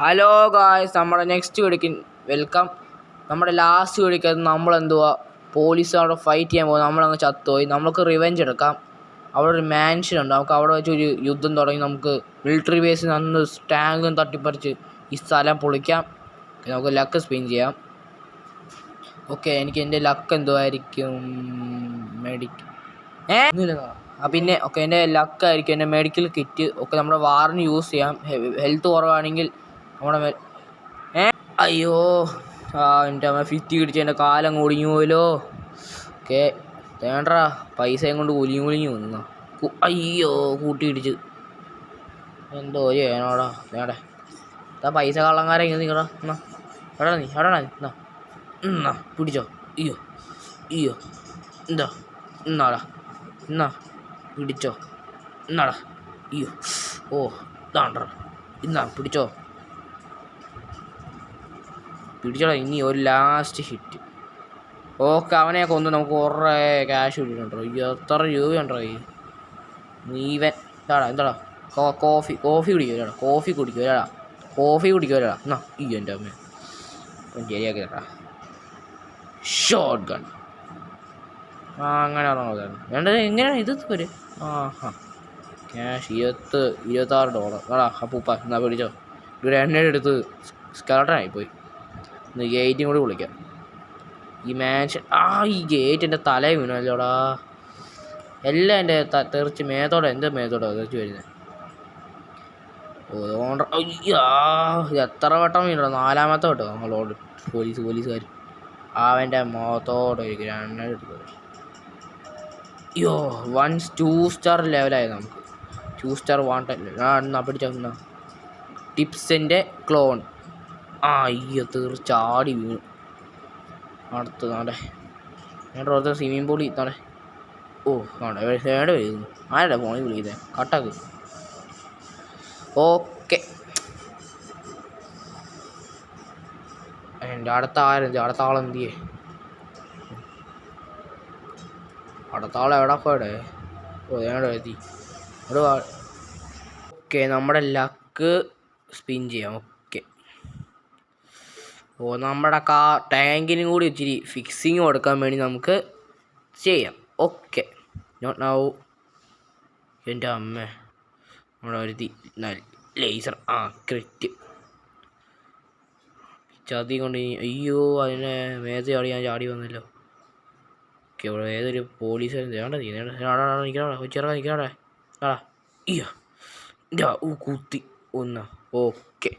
Hello guys, നമ്മുടെ next വീഡിയോക്ക് welcome. നമ്മുടെ ലാസ്റ്റ് വീഡിയോക്ക് നമ്മളെന്തുവാ പോലീസുകാരോട് ഫൈറ്റ് ചെയ്യാൻ പോകും. നമ്മളങ്ങ് ചത്തുപോയി. നമുക്ക് റിവെഞ്ച് എടുക്കാം. അവിടെ ഒരു മാൻഷൻ ഉണ്ട്. നമുക്ക് അവിടെ വെച്ചൊരു യുദ്ധം തുടങ്ങി നമുക്ക് മിലിറ്ററി ബേസിൽ നിന്ന് ടാങ്കും തട്ടിപ്പറിച്ച് ഈ സ്ഥലം പൊളിക്കാം. നമുക്ക് ലക്ക് സ്പിൻ ചെയ്യാം. ഓക്കെ, എനിക്ക് എൻ്റെ ലക്ക് എന്തുമായിരിക്കും? പിന്നെ ഓക്കെ, എൻ്റെ ലക്കായിരിക്കും എൻ്റെ മെഡിക്കൽ കിറ്റ്. ഒക്കെ നമ്മുടെ വാറിന് യൂസ് ചെയ്യാം. ഹെൽത്ത് കുറവാണെങ്കിൽ നമ്മുടെ അയ്യോ എൻ്റെ അമ്മ ഫിറ്റി പിടിച്ച് എൻ്റെ കാലം കുടിഞ്ഞു പോയല്ലോ. ഓക്കെ, വേണ്ടാ പൈസയും കൊണ്ട് കുലിഞ്ഞു നിന്ന അയ്യോ കൂട്ടി ഇടിച്ച് എന്തോ ചെയ്യാനോടാ. വേണ്ടേ പൈസ കള്ളന്മാരെ ഇങ്ങനെ നിൽക്കടാ. എന്നാ എടാ നീ എന്നാ പിടിച്ചോ. അയ്യോ അയ്യോ എന്താ എന്നാടാ എന്നാ പിടിച്ചോ എന്നാടാ. അയ്യോ ഓ ഇതാണ്ടാ എന്നാ പിടിച്ചോടാ. ഇനി ഒരു ലാസ്റ്റ് ഹിറ്റ്. ഓക്കെ, അവനെ കൊന്ന് നമുക്ക് കുറേ ക്യാഷ് കിട്ടിയിട്ടുണ്ടോ? എത്ര രൂപയുണ്ടോ ഈ നീവൻ? എന്താടാ കോഫി കുടിക്കുമല്ലോടാ. കോഫി കുടിക്കുമല്ലോടാ. എന്നാ അയ്യോ എൻ്റെ അമ്മ ശരിയാക്കി തരാ. ഷോട്ട് ഗൺ അങ്ങനെ വേണ്ടത് എങ്ങനെയാണ് ഇത് വരെ? ക്യാഷ് $26. ആടാ അപ്പൂപ്പ എന്നാ പിടിച്ചോ. ഇവിടെ എണ്ണയുടെ എടുത്ത് സ്കെലട്ടനായിപ്പോയി. ഇന്ന് ഗേറ്റും കൂടി വിളിക്കാം. ഈ മാൻഷൻ ഈ ഗേറ്റ് എൻ്റെ തലയിൽ വീണല്ലോടാ. എല്ലാം എൻ്റെ തെറിച്ച് എൻ്റെ മേത്തോടെ തെറിച്ച് വരുന്നത്. അയ്യാ എത്ര വട്ടം വീണോ? 4ാമത്തെ വട്ടം നമ്മളോട് പോലീസുകാർ അവൻ്റെ മുഖത്തോടെ ഒരു ഗ്രനേഡ് എടുത്തത്. അയ്യോ 2 സ്റ്റാർ ലെവലായി നമുക്ക്. 2 സ്റ്റാർ വാണ്ടല്ലേ. എന്നാ പിടിച്ചോ. എന്നാ ടിപ്സിൻ്റെ ക്ലോൺ. അയ്യോ തീർച്ചാടി വീണു. അടുത്ത് നാടെ ഓർത്ത സ്വിമ്മിങ് പൂളി നാടെ. ഓ ആടെ വരുന്നു. ആരുടെ ഫോണിൽ വിളിക്കുന്നത്? കട്ടാക്ക്. ഓക്കെ, എൻ്റെ അടുത്ത ആളെന്ത് ചെയ്യേ? അടുത്ത ആൾ എവിടെ പോയടെ? എത്തി ഓക്കെ, നമ്മുടെ ലക്ക് സ്പിൻ ചെയ്യാം. ഓക്കെ, നമ്മുടെ ടാങ്കിനും കൂടി ഇച്ചിരി ഫിക്സിങ് കൊടുക്കാൻ വേണ്ടി നമുക്ക് ചെയ്യാം. Okay, not now. എൻ്റെ അമ്മ നമ്മുടെ ഒരു ലേസർ ക്രിറ്റ് ചതി കൊണ്ട് അയ്യോ അതിനെ മേത്ത് ചാടി വന്നല്ലോ. ഓക്കെ, ഇവിടെ ഏതൊരു പോലീസുകാരൻ നിൽക്കണേ. അയ്യോ കുത്തി ഒന്ന്. ഓക്കെ,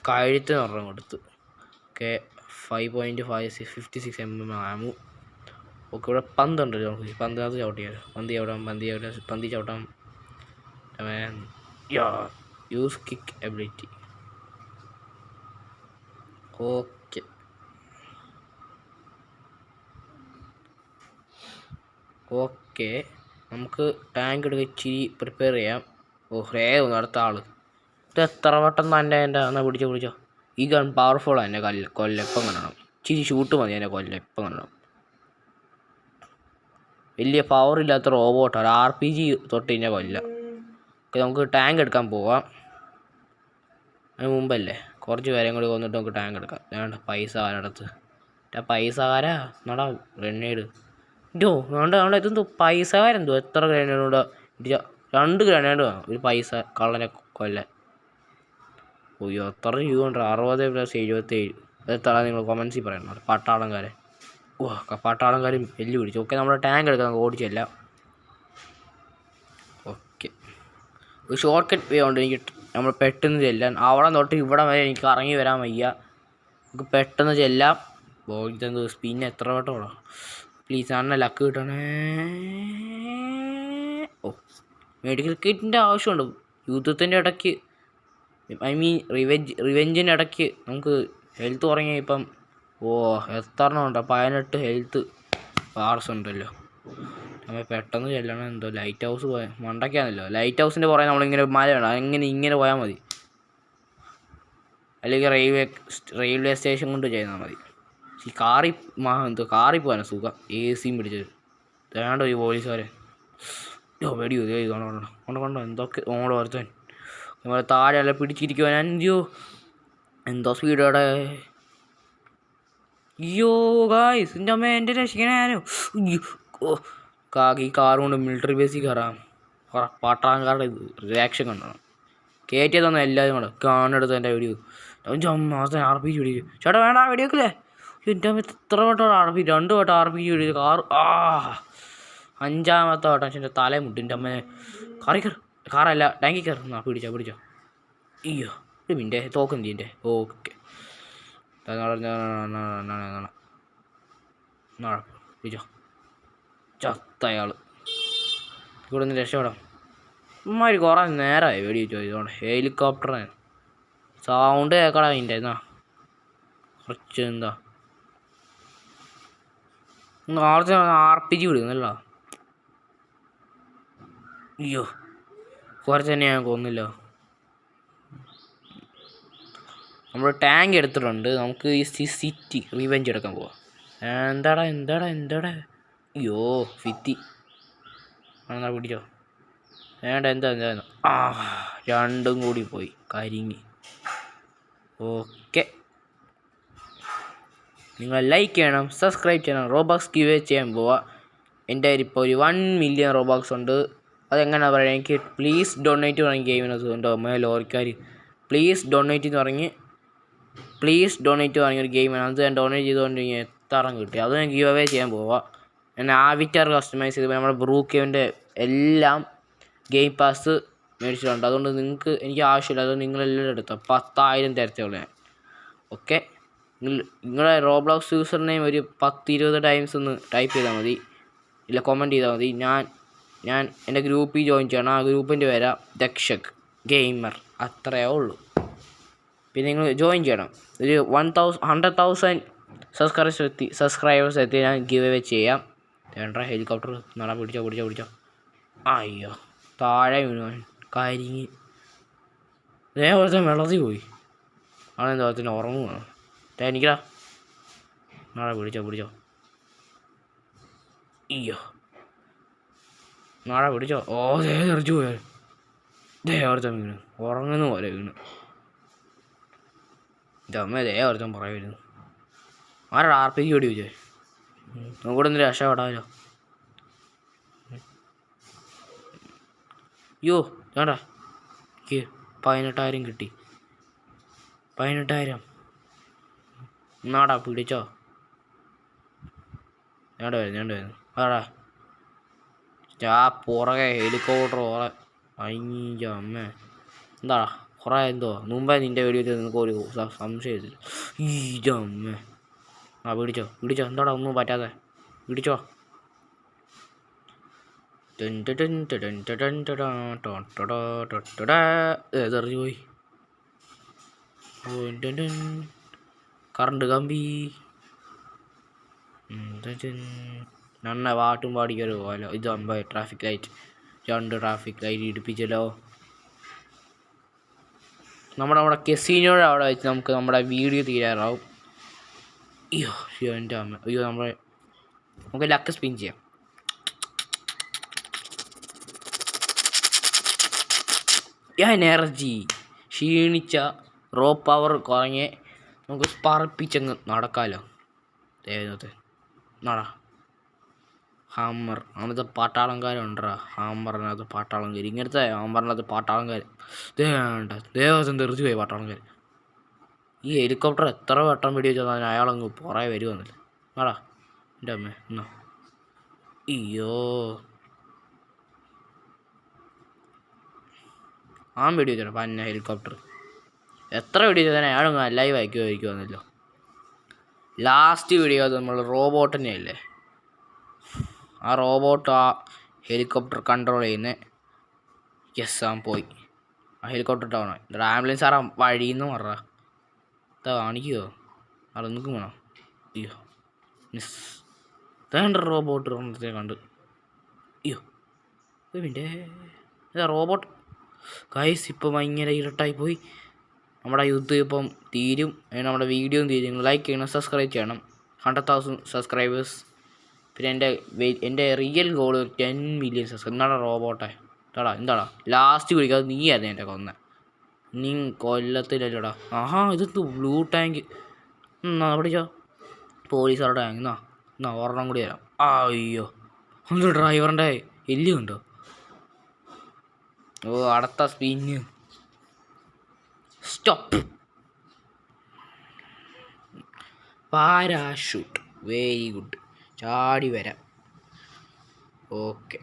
കഴുത്തിന് ഒരെണ്ണം കൊടുത്ത്. ഓക്കെ, 5.56 mm ആമു. ഓക്കെ, ഇവിടെ പന്തുണ്ടല്ലോ. പന്തിനകത്ത് ചവിട്ടിയാലോ. പന്തി ചവിട്ടാം. Use kick ability. ഓക്കെ നമുക്ക് ടാങ്ക് എടുക്കുക. ഇച്ചിരി പ്രിപ്പയർ ചെയ്യാം. അടുത്ത ആള് ഇത് എത്ര വട്ടം തന്നെ എൻ്റെ എന്നാൽ പിടിച്ചോ. ഈ ഗൺ പവർഫുള്ളാണ്. എൻ്റെ കൊല്ലപ്പം കാണണം. ഇച്ചിരി ഷൂട്ട് മതി എൻ്റെ കൊല്ലപ്പം കാണണം. വലിയ പവർ ഇല്ലാത്ത റോബോട്ടാണ്. RPG തൊട്ട് കഴിഞ്ഞാൽ കൊല്ലാം. ഓക്കെ, നമുക്ക് ടാങ്ക് എടുക്കാൻ പോവാം. അതിന് മുമ്പല്ലേ കുറച്ച് പേരെയും കൂടി കൊന്നിട്ട് നമുക്ക് ടാങ്ക് എടുക്കാം. വേണ്ട പൈസ ആരടുത്ത് പൈസകാരാ നടാ ഗ്രനേഡ്. ഇതെന്തോ പൈസകാരെന്തോ എത്ര ഗ്രനേഡ്? 2 ഗ്രനേഡ് വേണം ഒരു പൈസ കള്ളനെ കൊല്ലാൻ. ഓയ്യോ എത്ര രൂപ ഉണ്ട്? 60 + 77. എത്ര നിങ്ങൾ കൊമൻസിൽ പറയണം. പട്ടാളംകാരെ പട്ടാളംകാരും വെല്ലു പിടിച്ചു. ഓക്കെ, നമ്മുടെ ടാങ്ക് എടുക്കാൻ ഓടിച്ചല്ല. ഓക്കെ, ഒരു ഷോർട്ട് കട്ട് വേ ഉണ്ട് എനിക്ക്. നമ്മൾ പെട്ടെന്ന് ചെല്ലാൻ അവിടെ തൊട്ട് ഇവിടെ വരെ എനിക്ക് ഇറങ്ങി വരാൻ വയ്യ. നമുക്ക് പെട്ടെന്ന് ചെല്ലാം. ഇതെന്തോ സ്പിൻ എത്ര വട്ടം ഓടാം. പ്ലീസ് അണ്ണ ലക്ക് കിട്ടണേ. മെഡിക്കൽ കിറ്റിൻ്റെ ആവശ്യമുണ്ട് യുദ്ധത്തിൻ്റെ ഇടയ്ക്ക്. റിവെഞ്ചിൻ്റെ ഇടയ്ക്ക് നമുക്ക് ഹെൽത്ത് കുറങ്ങിയ ഇപ്പം എത്ര ഉണ്ട്? 18 ഹെൽത്ത് ബാർസ് ഉണ്ടല്ലോ. നമ്മൾ പെട്ടെന്ന് ചെല്ലണം. എന്തോ ലൈറ്റ് ഹൗസ് പോയാൽ മണ്ടയ്ക്കാണല്ലോ. ലൈറ്റ് ഹൗസിൻ്റെ പുറകെ നമ്മളിങ്ങനെ മല വേണം. ഇങ്ങനെ പോയാൽ മതി. അല്ലെങ്കിൽ റെയിൽവേ സ്റ്റേഷൻ കൊണ്ട് ചെയ്താൽ മതി. ഈ കാറിൽ പോകാനാണ് സുഖം. AC പിടിച്ചത്. വേണ്ട ഒരു പോലീസുകാരെ വെടി കൊണ്ടോ എന്തൊക്കെ ഓടെ ഓർത്താൻ. നമ്മളെ താഴെ പിടിച്ചിരിക്കുവാൻ അയ്യോ എന്തോ സ്പീഡോടെ. അയ്യോ ഗായ്സ് എൻ്റെ അമ്മ എൻ്റെ രക്ഷിക്കാനും ഈ കാർ കൊണ്ട് മിലിറ്ററി ബേസിൽ കയറാം. പാട്ടാങ്കാരുടെ റിയാക്ഷൻ കണ്ടോ? കയറ്റിയത് തന്നെ എല്ലാവരും കൂടെ കാണെടുത്ത് എൻ്റെ വീഡിയോ മാസം RPG പിടിക്കും. ചേട്ടാ വേണ്ട വെടിവെക്കില്ലേ? എൻ്റെ അമ്മ എത്ര വട്ടം RPG 2 വട്ടം RPG പിടിച്ചു കാർ. 5ാമത്തെ വട്ടം എൻ്റെ തലേ മുട്ടിൻ്റെ അമ്മ കാറല്ല ടാങ്കി കയറുന്ന പിടിച്ചോ. അയ്യോ ഒരു മിനിറ്റ് തോക്കെന്തിൻ്റെ ഓക്കെ പിടിച്ചോ. ചത്തയാൾ ഇവിടെ നിന്ന് രക്ഷപ്പെടാം. ഇമ്മാതിരി കുറേ നേരമായി വെടി വെച്ചോ. ഇതുകൊണ്ട് ഹെലികോപ്റ്ററാണ് സൗണ്ട് കേൾക്കടാ അതിൻ്റെ എന്നാ കുറച്ച് എന്താ ആർച്ച് RPG വിടുന്നല്ലോ. അയ്യോ കുറച്ച് തന്നെ ഞാൻ കൊന്നില്ല. നമ്മൾ ടാങ്ക് എടുത്തിട്ടുണ്ട്. നമുക്ക് ഈ സിറ്റി റിവെഞ്ച് എടുക്കാൻ പോവാം. എന്താടാ അയ്യോ ഫിറ്റി എന്നാ പിടിച്ചോ. എന്താ രണ്ടും കൂടി പോയി കരിങ്ങി. ഓക്കെ നിങ്ങൾ ലൈക്ക് ചെയ്യണം, സബ്സ്ക്രൈബ് ചെയ്യണം. റോബോക്സ് ഗിവ് ചെയ്യാൻ പോവാം. എൻ്റെ ഇപ്പോൾ ഒരു 1 മില്യൺ റോബോക്സ് ഉണ്ട്. അതെങ്ങനെയാ പറയുക? എനിക്ക് പ്ലീസ് ഡൊണേറ്റ് പറഞ്ഞ ഗെയിമിനകത്ത് ഉണ്ടോ ലോറിക്കാർ പ്ലീസ് ഡൊണേറ്റ് എന്ന് പറഞ്ഞ് ഒരു ഗെയിമിനകത്ത് ഞാൻ ഡൊണേറ്റ് ചെയ്തുകൊണ്ട് എത്ര കിട്ടി. അത് ഞാൻ ഗിവ് അവേ ചെയ്യാൻ പോവാം. ഞാൻ ആവിറ്റാർ കസ്റ്റമൈസ് ചെയ്ത് നമ്മുടെ ബ്രൂക്കേവിൻ്റെ എല്ലാം ഗെയിം പാസ് മേടിച്ചിട്ടുണ്ട്. അതുകൊണ്ട് എനിക്ക് ആവശ്യമില്ല. അതുകൊണ്ട് നിങ്ങളെല്ലാം എടുത്തോ. 10,000 തരത്തുള്ളൂ ഞാൻ. ഓക്കെ നിങ്ങളുടെ റോബ്ലോക്സ് യൂസർ നെയിം ഒരു 10-20 ടൈംസ് ഒന്ന് ടൈപ്പ് ചെയ്താൽ മതി, ഇല്ല കമൻറ്റ് ചെയ്താൽ മതി. ഞാൻ എൻ്റെ ഗ്രൂപ്പിൽ ജോയിൻ ചെയ്യണം. ആ ഗ്രൂപ്പിൻ്റെ പേരാ ദക്ഷക് ഗെയിമർ. അത്രയേ ഉള്ളൂ. പിന്നെ നിങ്ങൾ ജോയിൻ ചെയ്യണം. ഒരു 100,000 സബ്സ്ക്രൈബേഴ്സ് എത്തി ഞാൻ ഗിവ് അവേ ചെയ്യാം. വേണ്ട ഹെലികോപ്റ്റർ നാളെ പിടിച്ചോ. അയ്യോ താഴെ വീണു കരിങ്ങി. അതേപോലത്തെ വെള്ളത്തിൽ പോയി. ആണെന്താ ഉറങ്ങുവാണ്. എനിക്കാ നാളെ പിടിച്ചോ. അയ്യോ നാളെ പിടിച്ചോ. തെറിച്ചു പോയാൽ ദേവർത്തം വീണ് ഉറങ്ങുന്ന പോലെ വീണ്. എൻ്റെ അമ്മ ദേവർത്തം പറയുമായിരുന്നു. ആരാ RPG ഓടി വെച്ചേ? നമുക്കൂടെ ഒന്ന് രക്ഷപ്പെടാമല്ലോ. അയ്യോ വേണ്ട എനിക്ക് 18,000 കിട്ടി. 18,000 നാടാ പിടിച്ചോ. ഞാൻ വരുന്നു ആടാ പുറകെ ഹെലികോപ്റ്റർ ഓളെ അയ്യോ അമ്മ എന്താടാ കുറേ എന്തോ മുമ്പേ നിൻ്റെ വീഡിയോ നിനക്ക് ഒരു സംശയത്തില്ല. ഈജോ അമ്മ പിടിച്ചോ എന്താടാ ഒന്നും പറ്റാതെ പിടിച്ചോ. എറിഞ്ഞു പോയി കറണ്ട് കമ്പി. നന്ന പാട്ടും പാടിക്കൊരു പോലെ. ഇത് ട്രാഫിക് ലൈറ്റ് 2 ട്രാഫിക് ലൈറ്റ് ഇടിപ്പിച്ചല്ലോ. നമ്മുടെ കെസീനോടെ അവിടെ വെച്ച് നമുക്ക് നമ്മുടെ വീഡിയോ തീരാറാവും. അയ്യോ എൻ്റെ അമ്മ അയ്യോ നമുക്ക് ലക്ക് സ്പിൻ ചെയ്യാം. എനർജി ക്ഷീണിച്ച റോ പവർ കുറഞ്ഞ് നമുക്ക് പറപ്പിച്ചങ്ങ് നടക്കാമല്ലോ. ദേവത്തെ നാടാ ഹാമർ അങ്ങനത്തെ പാട്ടാളംകാരുണ്ടാ. ഹാമറിനകത്ത് പാട്ടാളംകാർ ഇങ്ങനത്തെ ഹാമറിനകത്ത് പാട്ടാളംകാർ വേണ്ട ദേവസം തെറിച്ചു പോയി പാട്ടാളംകാർ. ഈ ഹെലികോപ്റ്റർ എത്ര വട്ടം വെടി വെച്ചാൽ അയാളങ്ങ് പുറകെ വരുമെന്നില്ല. നാടാ എൻ്റെ അമ്മ എന്നാ അയ്യോ വെടി വെച്ചാൽ പന്ന ഹെലികോപ്റ്റർ എത്ര വെടി വെച്ചാൽ അയാളങ്ങ് ലൈവ് അയക്കുമായിരിക്കുമെന്നല്ലോ. ലാസ്റ്റ് വീഡിയോ അത് നമ്മൾ റോബോട്ടിനെ അല്ലേ, ആ റോബോട്ട് ആ ഹെലികോപ്റ്റർ കൺട്രോൾ ചെയ്യുന്നത്. പോയി ആ ഹെലികോപ്റ്റർ ടൗൺ ആംബുലൻസ് ആറാ വഴിയെന്ന് പറ കാണിക്കുമോ നിൽക്കും വേണം. അയ്യോ മിസ് വേണ്ട റോബോട്ട് കണ്ട്. അയ്യോ പിന്നെ ഇതാ റോബോട്ട് ഗൈസ് ഇപ്പം ഭയങ്കര ഇരുട്ടായിപ്പോയി. നമ്മുടെ യുദ്ധം ഇപ്പം തീരും. നമ്മുടെ വീഡിയോയും തീരും. ലൈക്ക് ചെയ്യണം, സബ്സ്ക്രൈബ് ചെയ്യണം. 100,000 സബ്സ്ക്രൈബേഴ്സ്. പിന്നെ എൻ്റെ റിയൽ ഗോൾ 10 മില്യൺ സബ്സ്ക്രൈബ്. എന്താടാ റോബോട്ടെ എന്താടാ ലാസ്റ്റ് വിളിക്കാതെ നീയായിരുന്നു എൻ്റെ കൊന്ന. നീ കൊല്ലത്തില്ലല്ലോടാ. ആഹാ ഇതെന്ത് ബ്ലൂ ടാങ്ക്. എന്നാ പിടിച്ചോ പോലീസുകാരുടെ ടാങ്ക്. എന്നാ ഒരെണ്ണം കൂടി തരാം. അയ്യോ ഒന്ന് ഡ്രൈവറിൻ്റെ എല്ലുണ്ടോ. ഓ അടുത്ത spin. Stop. Parachute. Very good. ചാടി വരാം. ഓക്കെ.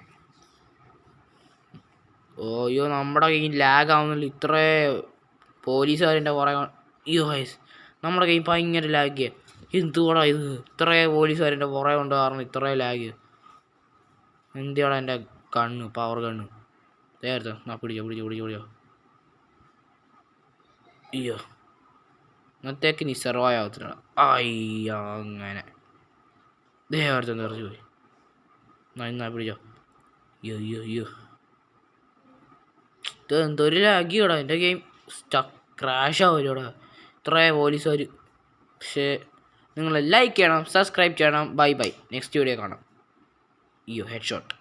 ഓയ്യോ നമ്മുടെ ഗെയിം ലാഗ് ആവുന്നില്ല. ഇത്രേ പോലീസുകാരൻ്റെ പുറകെ. അയ്യോ ഹൈസ് നമ്മുടെ ഗെയിം ഭയങ്കര ലാഗ്. എന്തുകൂടാ ഇത് ഇത്രേ പോലീസുകാരൻ്റെ പുറകെ കൊണ്ട് കാരണം ഇത്രേ ലാഗ്. എന്തിയാടാ എൻ്റെ കണ്ണ് പവർ കണ്ണ് നേരത്തെ. പിടിച്ചോ. അയ്യോ ഇന്നത്തേക്ക് നീ സർവൈവ് ആവത്തില്ല. അയ്യോ അങ്ങനെ ദേവരത്തെ നിറച്ചു പോയി. എന്നാ പിടിച്ചോ. അയ്യോ ഇത് എന്തൊരു ലാഗിയോടാ എൻ്റെ ഗെയിം. ക്രാഷ് ആവുമല്ലോടാ ഇത്രേ പോലീസുകാർ. പക്ഷേ നിങ്ങൾ ലൈക്ക് ചെയ്യണം, സബ്സ്ക്രൈബ് ചെയ്യണം. ബൈ നെക്സ്റ്റ് വീഡിയോ കാണാം. അയ്യോ ഹെഡ് ഷോട്ട്.